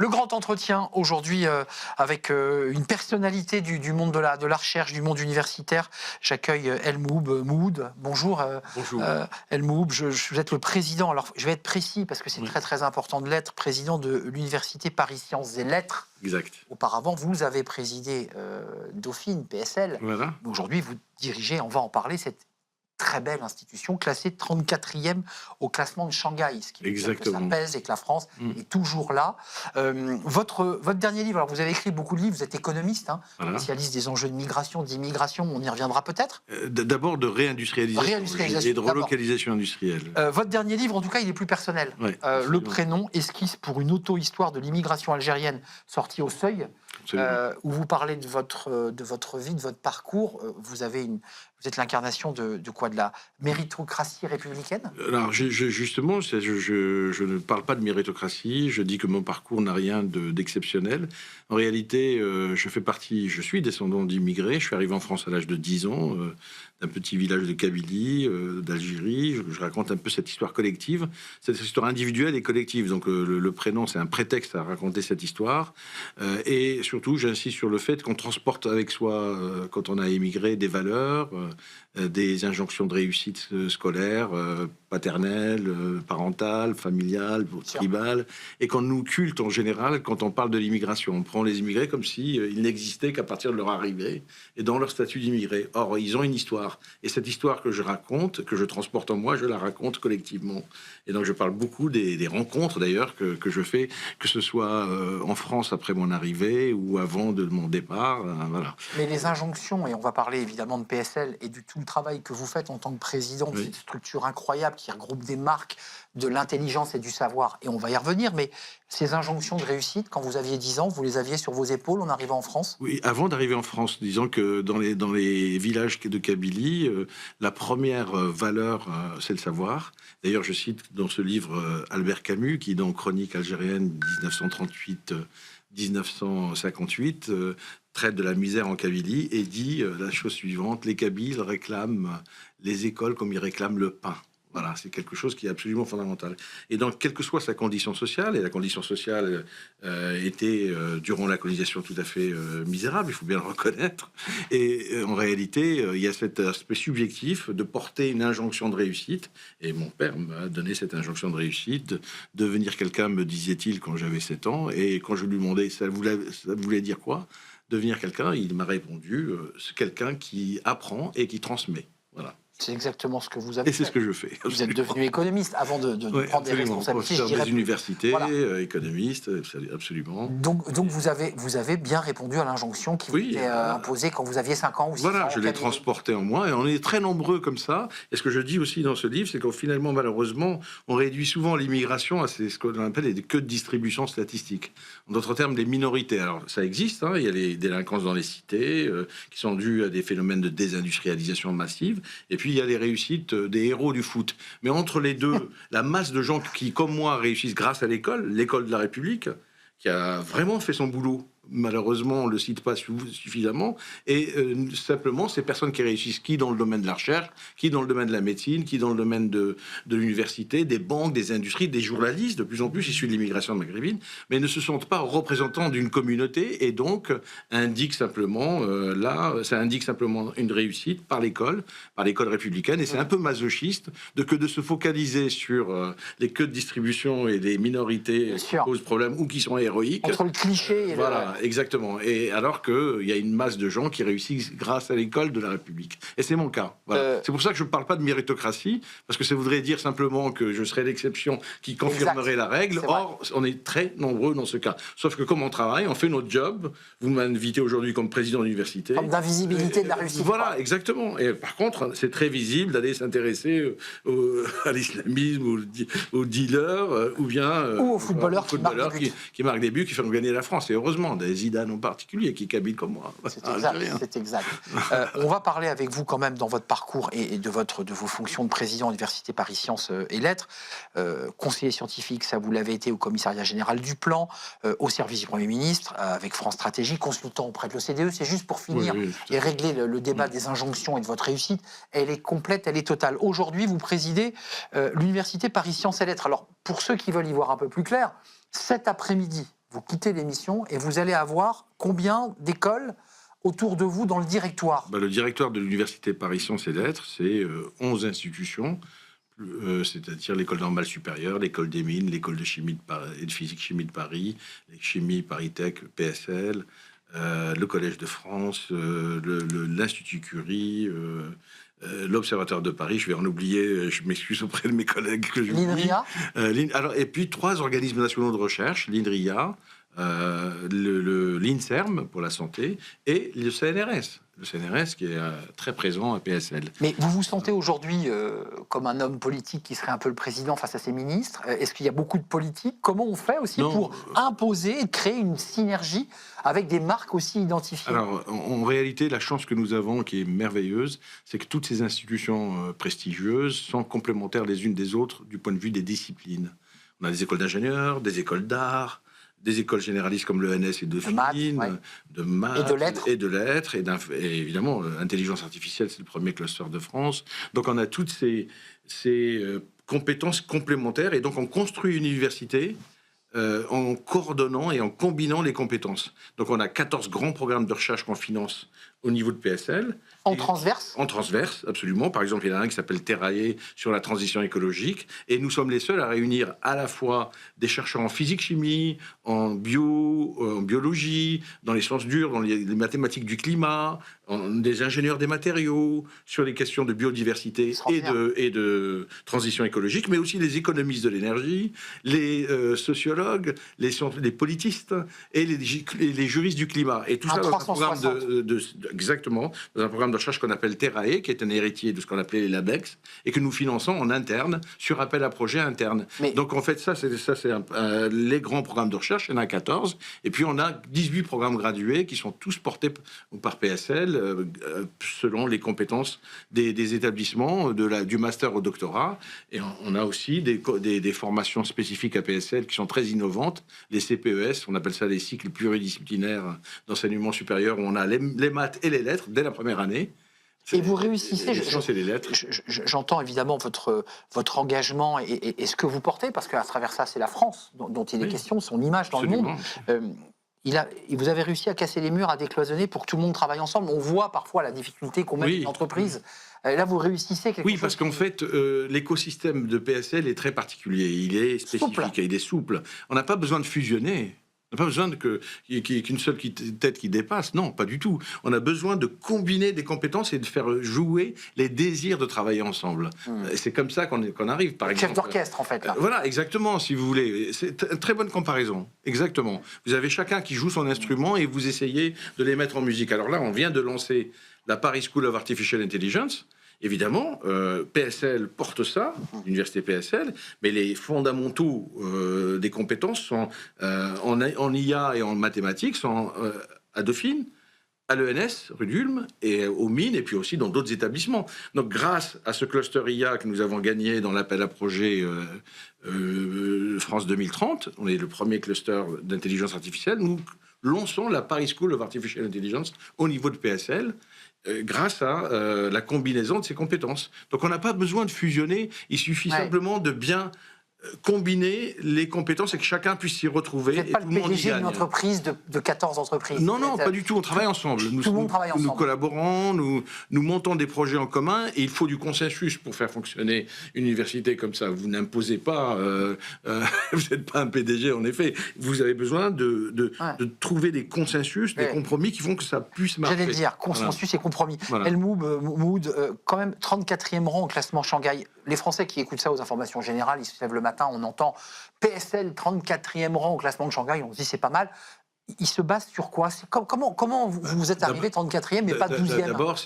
Le grand entretien aujourd'hui avec une personnalité du monde de la recherche, du monde universitaire. J'accueille El Moud. Bonjour Bonjour. El Moud, vous êtes le président, alors je vais être précis parce que c'est Oui. très très important de l'être, président de l'université Paris Sciences et Lettres. Exact. Auparavant, vous avez présidé Dauphine, PSL. Voilà. Aujourd'hui, vous dirigez, on va en parler, cette très belle institution, classée 34e au classement de Shanghai, ce qui veut dire que ça pèse et que la France est toujours là. Votre dernier livre, alors vous avez écrit beaucoup de livres, vous êtes économiste, Voilà. spécialiste des enjeux de migration, d'immigration, on y reviendra peut-être. D'abord de réindustrialisation et de relocalisation industrielle. Votre dernier livre, en tout cas, il est plus personnel. Ouais, Le prénom, esquisse pour une auto-histoire de l'immigration algérienne, sortie au Seuil, où vous parlez de votre vie, de votre parcours. Vous êtes l'incarnation de quoi? De la méritocratie républicaine? Alors justement, je ne parle pas de méritocratie, je dis que mon parcours n'a rien d'exceptionnel. En réalité, je suis descendant d'immigrés, je suis arrivé en France à l'âge de 10 ans, d'un petit village de Kabylie, d'Algérie. Je raconte un peu cette histoire collective, cette histoire individuelle et collective. Donc le prénom, c'est un prétexte à raconter cette histoire. Et surtout, j'insiste sur le fait qu'on transporte avec soi, quand on a émigré, des valeurs, des injonctions de réussite scolaire, paternelle, parentale, familiale, tribale, et qu'on nous culte en général quand on parle de l'immigration. On prend les immigrés comme si ils n'existaient qu'à partir de leur arrivée et dans leur statut d'immigré. Or, ils ont une histoire. Et cette histoire que je raconte, que je transporte en moi, je la raconte collectivement. Et donc, je parle beaucoup des rencontres, d'ailleurs, que je fais, que ce soit en France après mon arrivée ou avant de mon départ. Voilà. Mais les injonctions, et on va parler évidemment de PSL et du tout le travail que vous faites en tant que président de cette structure incroyable qui regroupe des marques, de l'intelligence et du savoir, et on va y revenir, mais ces injonctions de réussite, quand vous aviez 10 ans, vous les aviez sur vos épaules en arrivant en France? Oui, avant d'arriver en France, disons que dans les villages de Kabylie, la première valeur, c'est le savoir. D'ailleurs, je cite dans ce livre Albert Camus, qui dans Chronique algérienne 1938-1958, traite de la misère en Kabylie et dit la chose suivante: les Kabyles réclament les écoles comme ils réclament le pain. Voilà, c'est quelque chose qui est absolument fondamental. Et donc, quelle que soit sa condition sociale, et la condition sociale était, durant la colonisation, tout à fait misérable, il faut bien le reconnaître, et en réalité, il y a cet aspect subjectif de porter une injonction de réussite, et mon père m'a donné cette injonction de réussite, de devenir quelqu'un, me disait-il quand j'avais 7 ans, et quand je lui demandais, ça voulait dire quoi, devenir quelqu'un, il m'a répondu, c'est quelqu'un qui apprend et qui transmet. Voilà. C'est exactement ce que vous avez fait. Et c'est ce que je fais. Absolument. Vous êtes devenu économiste avant de prendre des responsabilités. Professeur des universités, voilà. Économiste, absolument. Donc vous avez bien répondu à l'injonction qui vous était imposée quand vous aviez 5 ans ou 6 ans. Voilà, je l'ai transporté en moi, et on est très nombreux comme ça. Et ce que je dis aussi dans ce livre, c'est qu'au finalement, malheureusement, on réduit souvent l'immigration à ce qu'on appelle les queues de distribution statistique. En d'autres termes, des minorités. Alors, ça existe, il y a les délinquances dans les cités, qui sont dues à des phénomènes de désindustrialisation massive, et puis il y a les réussites des héros du foot. Mais entre les deux, la masse de gens qui, comme moi, réussissent grâce à l'école de la République, qui a vraiment fait son boulot. Malheureusement, on ne le cite pas suffisamment. Et simplement, ces personnes qui réussissent, qui dans le domaine de la recherche, qui dans le domaine de la médecine, qui dans le domaine de l'université, des banques, des industries, des journalistes, de plus en plus issus de l'immigration maghrébine, mais ne se sentent pas représentants d'une communauté, et donc indiquent simplement, ça indique simplement une réussite par l'école républicaine. Et c'est un peu masochiste de se focaliser sur les queues de distribution et des minorités qui posent problème ou qui sont héroïques. Entre le cliché et voilà. Exactement. Et alors qu'il y a une masse de gens qui réussissent grâce à l'école de la République. Et c'est mon cas. Voilà. C'est pour ça que je ne parle pas de méritocratie, parce que ça voudrait dire simplement que je serais l'exception qui confirmerait la règle. Or, on est très nombreux dans ce cas. Sauf que comme on travaille, on fait notre job. Vous m'invitez aujourd'hui comme président d'université. Comme d'invisibilité de la réussite. Voilà, exactement. Et par contre, c'est très visible d'aller s'intéresser à l'islamisme, aux dealers, ou bien aux footballeurs qui marquent des buts, qui font gagner la France. Et heureusement, des Zidane en particulier, qui habitent comme moi. C'est exact. On va parler avec vous quand même dans votre parcours et de vos fonctions de président de l'Université Paris Sciences et Lettres. Conseiller scientifique, ça vous l'avez été au commissariat général du plan, au service du Premier ministre, avec France Stratégie, consultant auprès de l'OCDE. C'est juste pour finir et régler le débat des injonctions et de votre réussite. Elle est complète, elle est totale. Aujourd'hui, vous présidez l'Université Paris Sciences et Lettres. Alors, pour ceux qui veulent y voir un peu plus clair, cet après-midi, vous quittez l'émission et vous allez avoir combien d'écoles autour de vous dans le directoire? Le directoire de l'Université Paris Sciences et Lettres, c'est 11 institutions, c'est-à-dire l'école normale supérieure, l'école des mines, l'école de chimie et de physique-chimie de Paris, les chimie ParisTech, PSL, le Collège de France, l'Institut Curie, l'Observatoire de Paris, je vais en oublier, je m'excuse auprès de mes collègues que je L'INRIA. Et puis 3 organismes nationaux de recherche, l'INRIA, l'INSERM pour la santé et le CNRS. Le CNRS qui est très présent à PSL. Mais vous vous sentez aujourd'hui comme un homme politique qui serait un peu le président face à ses ministres? Est-ce qu'il y a beaucoup de politique? Comment on fait aussi pour imposer et créer une synergie avec des marques aussi identifiées? Alors, en réalité, la chance que nous avons, qui est merveilleuse, c'est que toutes ces institutions prestigieuses sont complémentaires les unes des autres du point de vue des disciplines. On a des écoles d'ingénieurs, des écoles d'art, des écoles généralistes comme l'ENS et Dauphine, de maths et de lettres, et évidemment, intelligence artificielle, c'est le premier cluster de France. Donc on a toutes ces compétences complémentaires, et donc on construit une université en coordonnant et en combinant les compétences. Donc on a 14 grands programmes de recherche qu'on finance au niveau de PSL. En transverse? En transverse, absolument. Par exemple, il y en a un qui s'appelle Terrae sur la transition écologique. Et nous sommes les seuls à réunir à la fois des chercheurs en physique-chimie, en biologie, dans les sciences dures, dans les mathématiques du climat, des ingénieurs des matériaux, sur les questions de biodiversité et de transition écologique, mais aussi les économistes de l'énergie, les sociologues, les politistes et les juristes du climat. Et tout ça dans un programme exactement, dans un programme de recherche qu'on appelle Terrae, qui est un héritier de ce qu'on appelait les LabEx, et que nous finançons en interne, sur appel à projet interne. Donc en fait, ça c'est les grands programmes de recherche, il y en a 14, et puis on a 18 programmes gradués qui sont tous portés par PSL, selon les compétences des établissements, du master au doctorat. Et on a aussi des formations spécifiques à PSL qui sont très innovantes, les CPES, on appelle ça les cycles pluridisciplinaires d'enseignement supérieur, où on a les maths et les lettres dès la première année. Et vous réussissez. Les lettres. J'entends évidemment votre engagement et ce que vous portez, parce qu'à travers ça, c'est la France dont il est question, son image dans le monde. Vous avez réussi à casser les murs, à décloisonner pour que tout le monde travaille ensemble. On voit parfois la difficulté qu'on met une entreprise. Là, vous réussissez quelque chose. Parce qu'en fait, l'écosystème de PSL est très particulier. Il est spécifique, il est souple. On n'a pas besoin de fusionner. On n'a pas besoin qu'il y ait qu'une seule tête qui dépasse. Non, pas du tout. On a besoin de combiner des compétences et de faire jouer les désirs de travailler ensemble. Et c'est comme ça qu'on arrive, par exemple. Chef d'orchestre, en fait. Là. Voilà, exactement, si vous voulez. C'est une très bonne comparaison. Exactement. Vous avez chacun qui joue son instrument et vous essayez de les mettre en musique. Alors là, on vient de lancer la Paris School of Artificial Intelligence. Évidemment, PSL porte ça, l'université PSL, mais les fondamentaux des compétences sont en IA et en mathématiques sont à Dauphine, à l'ENS, rue d'Ulm, et aux mines, et puis aussi dans d'autres établissements. Donc, grâce à ce cluster IA que nous avons gagné dans l'appel à projet France 2030, on est le premier cluster d'intelligence artificielle, nous lançons la Paris School of Artificial Intelligence au niveau de PSL, grâce à la combinaison de ces compétences. Donc on n'a pas besoin de fusionner, il suffit simplement de bien combiner les compétences et que chacun puisse s'y retrouver. Vous n'êtes pas le PDG d'une entreprise de 14 entreprises. Non, pas du tout, on travaille ensemble. Tout le monde travaille ensemble. Nous collaborons, nous montons des projets en commun et il faut du consensus pour faire fonctionner une université comme ça. Vous n'imposez pas, vous n'êtes pas un PDG en effet. Vous avez besoin de trouver des consensus, des compromis qui font que ça puisse marcher. J'allais le dire, consensus et compromis. Mood, quand même 34e rang au classement Shanghai. Les Français qui écoutent ça aux informations générales, ils se lèvent le matin, on entend PSL 34e rang au classement de Shanghai, on se dit c'est pas mal. Il se base sur quoi? Comment vous êtes arrivé 34e mais pas 12e? D'abord,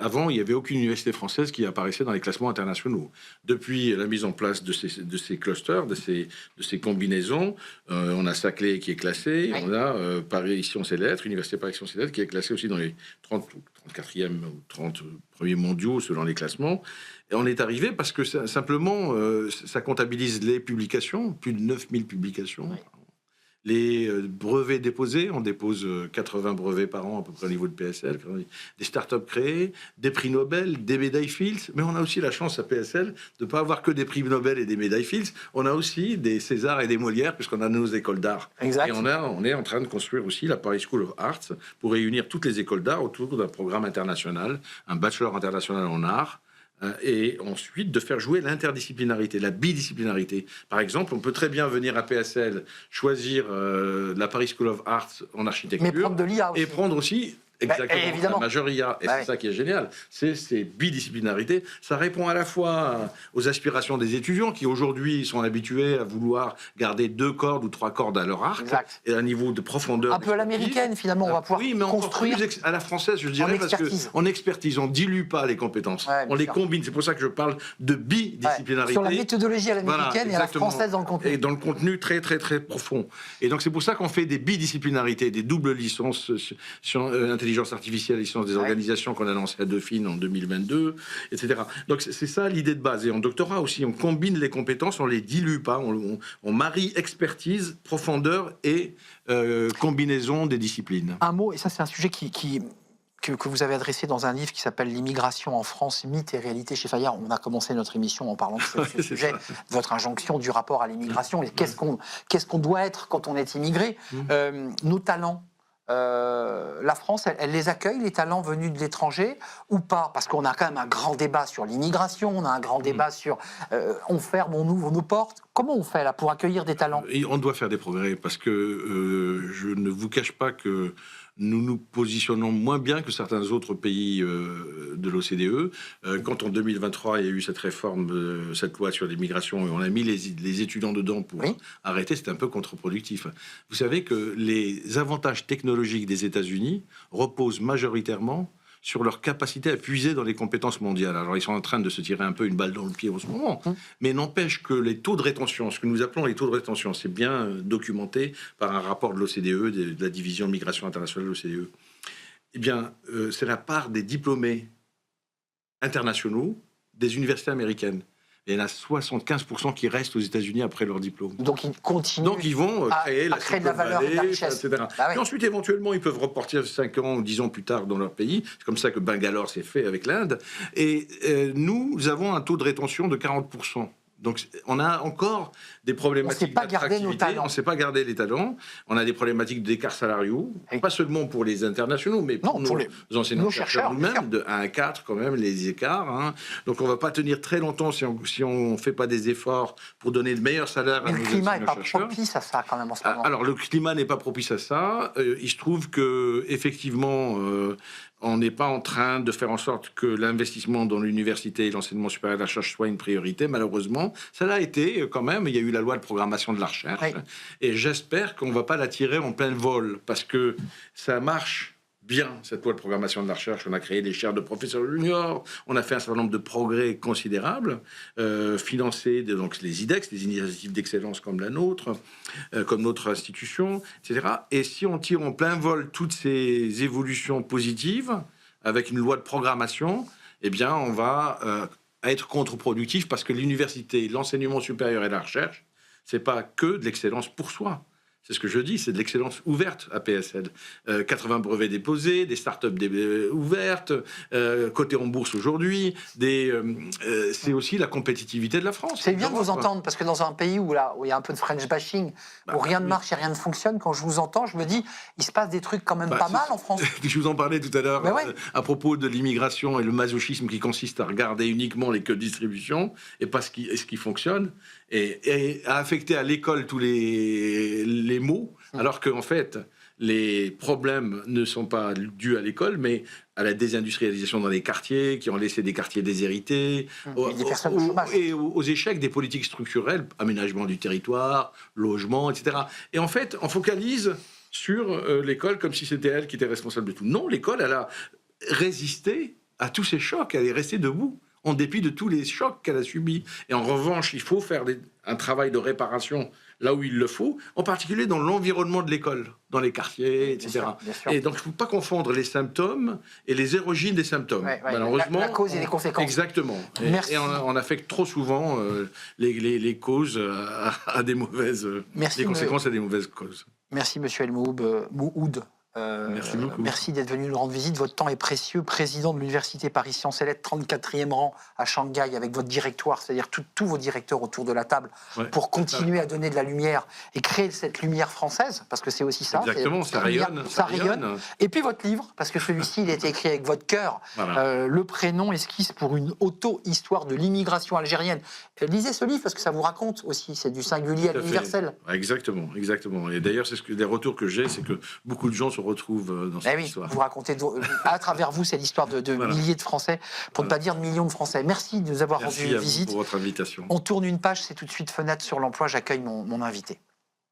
avant, il n'y avait aucune université française qui apparaissait dans les classements internationaux. Depuis la mise en place de ces clusters, de ces combinaisons, on a Saclay qui est classé, on a Paris Sciences et Lettres, Université Paris Sciences et Lettres qui est classée aussi dans les 34e ou 30 premiers mondiaux selon les classements. Et on est arrivé parce que simplement, ça comptabilise les publications, plus de 9000 publications. Les brevets déposés, on dépose 80 brevets par an à peu près au niveau de PSL, des startups créées, des prix Nobel, des médailles Fields, mais on a aussi la chance à PSL de ne pas avoir que des prix Nobel et des médailles Fields, on a aussi des Césars et des Molières puisqu'on a nos écoles d'art. Exact. Et on est en train de construire aussi la Paris School of Arts pour réunir toutes les écoles d'art autour d'un programme international, un bachelor international en art, et ensuite de faire jouer l'interdisciplinarité, la bidisciplinarité. Par exemple, on peut très bien venir à PSL choisir la Paris School of Arts en architecture. Mais prendre de l'IA aussi. Et prendre aussi... Exactement, évidemment. la major IA. Et c'est ça qui est génial. C'est ces bidisciplinarités. Ça répond à la fois aux aspirations des étudiants qui aujourd'hui sont habitués à vouloir garder 2 cordes ou 3 cordes à leur arc. Exact. Et un niveau de profondeur. Un peu à l'américaine, finalement, on va pouvoir oui, mais construire. À la française, je dirais, parce qu'en expertise, on dilue pas les compétences. Ouais, on les sûr. combine. C'est pour ça que je parle de bidisciplinarité. Sur la méthodologie à l'américaine, voilà, et à la française dans le contenu. Et dans le contenu très, très, très profond. Et donc, c'est pour ça qu'on fait des bidisciplinarités, des doubles licences sur intelligence artificielle, des organisations qu'on a lancées à Dauphine en 2022, etc. Donc c'est ça l'idée de base. Et en doctorat aussi, on combine les compétences, on les dilue pas, on marie expertise, profondeur et combinaison des disciplines. Un mot, et ça c'est un sujet que vous avez adressé dans un livre qui s'appelle L'immigration en France, mythe et réalité chez Fayard. On a commencé notre émission en parlant de ce sujet, votre injonction du rapport à l'immigration, et qu'est-ce qu'on doit être quand on est immigré. Nos talents, la France, elle les accueille, les talents venus de l'étranger, ou pas? Parce qu'on a quand même un grand débat sur l'immigration, on a un grand débat sur on ferme, on ouvre nos portes. Comment on fait là pour accueillir des talents? Et on doit faire des progrès, parce que je ne vous cache pas que nous nous positionnons moins bien que certains autres pays de l'OCDE. Quand en 2023, il y a eu cette réforme, cette loi sur l'immigration, et on a mis les étudiants dedans pour arrêter, c'était un peu contre-productif. Vous savez que les avantages technologiques des États-Unis reposent majoritairement sur leur capacité à puiser dans les compétences mondiales. Alors, ils sont en train de se tirer un peu une balle dans le pied en ce moment, mais n'empêche que les taux de rétention, ce que nous appelons les taux de rétention, c'est bien documenté par un rapport de l'OCDE, de la division migration internationale de l'OCDE. Eh bien, c'est la part des diplômés internationaux des universités américaines. Il y en a 75% qui restent aux États-Unis après leur diplôme. Donc ils continuent. Donc ils vont créer de la valeur et de la richesse, etc. Ah ouais. Et ensuite, éventuellement, ils peuvent repartir 5 ans ou 10 ans plus tard dans leur pays. C'est comme ça que Bangalore s'est fait avec l'Inde. Et nous avons un taux de rétention de 40%. Donc, on a encore des problématiques d'attractivité. On ne sait pas garder les talents. On a des problématiques d'écart salariaux, pas seulement pour les internationaux, mais pour nos enseignants-chercheurs nous-mêmes, de 1 à 4 quand même, les écarts. Hein. Donc, on ne va pas tenir très longtemps si on ne fait pas des efforts pour donner le meilleur salaire à nos enseignants-chercheurs. Le climat n'est pas propice à ça quand même en ce moment. Alors, le climat n'est pas propice à ça. Il se trouve que effectivement, on n'est pas en train de faire en sorte que l'investissement dans l'université et l'enseignement supérieur de la recherche soit une priorité, malheureusement. Ça l'a été quand même. Il y a eu la loi de programmation de la recherche. Oui. Et j'espère qu'on ne va pas la tirer en plein vol, parce que ça marche bien, cette loi de programmation de la recherche. On a créé des chaires de professeurs juniors, on a fait un certain nombre de progrès considérables, financés, donc les IDEX, les initiatives d'excellence comme la nôtre, comme notre institution, etc. Et si on tire en plein vol toutes ces évolutions positives, avec une loi de programmation, eh bien, on va être contre-productif, parce que l'université, l'enseignement supérieur et la recherche, c'est pas que de l'excellence pour soi. C'est ce que je dis, c'est de l'excellence ouverte à PSL. 80 brevets déposés, des startups ouvertes, cotées en bourse aujourd'hui. C'est aussi la compétitivité de la France. C'est bien de vous entendre, parce que dans un pays où il y a un peu de French bashing, où rien ne marche et rien ne fonctionne, quand je vous entends, je me dis, il se passe des trucs quand même pas mal en France. Je vous en parlais tout à l'heure à propos de l'immigration et le masochisme qui consiste à regarder uniquement les queues de distribution et pas ce qui fonctionne, et à affecter à l'école tous les mots, alors qu'en fait, les problèmes ne sont pas dus à l'école, mais à la désindustrialisation dans les quartiers, qui ont laissé des quartiers déshérités, et aux échecs des politiques structurelles, aménagement du territoire, logement, etc. Et en fait, on focalise sur l'école comme si c'était elle qui était responsable de tout. Non, l'école, elle a résisté à tous ces chocs, elle est restée debout. en dépit de tous les chocs qu'elle a subis. Et en revanche, il faut faire un travail de réparation là où il le faut, en particulier dans l'environnement de l'école, dans les quartiers, etc. Bien sûr. Et donc, il ne faut pas confondre les symptômes et les origines des symptômes. Malheureusement, la cause et les conséquences. Exactement. Merci. Et on affecte trop souvent les causes à des mauvaises... Merci, les conséquences à des mauvaises causes. Merci, monsieur El Mouhoud. Merci beaucoup. Merci d'être venu nous rendre visite. Votre temps est précieux. Président de l'Université Paris Sciences et Lettres, 34e rang à Shanghai, avec votre directoire, c'est-à-dire tous vos directeurs autour de la table, pour continuer à donner de la lumière et créer cette lumière française, parce que c'est aussi ça. Exactement, ça rayonne. Ça rayonne. Et puis votre livre, parce que celui-ci, il a été écrit avec votre cœur. Voilà. Le prénom, esquisse pour une auto-histoire de l'immigration algérienne. Lisez ce livre, parce que ça vous raconte aussi. C'est du singulier à l'universel. Exactement, exactement. Et d'ailleurs, des retours que j'ai, c'est que beaucoup de gens se retrouvent dans cette histoire. Vous racontez à travers vous, c'est l'histoire de milliers de Français, pour ne pas dire de millions de Français. Merci de nous avoir rendu visite. Merci pour votre invitation. On tourne une page, c'est tout de suite Fenêtre sur l'emploi. J'accueille mon invité.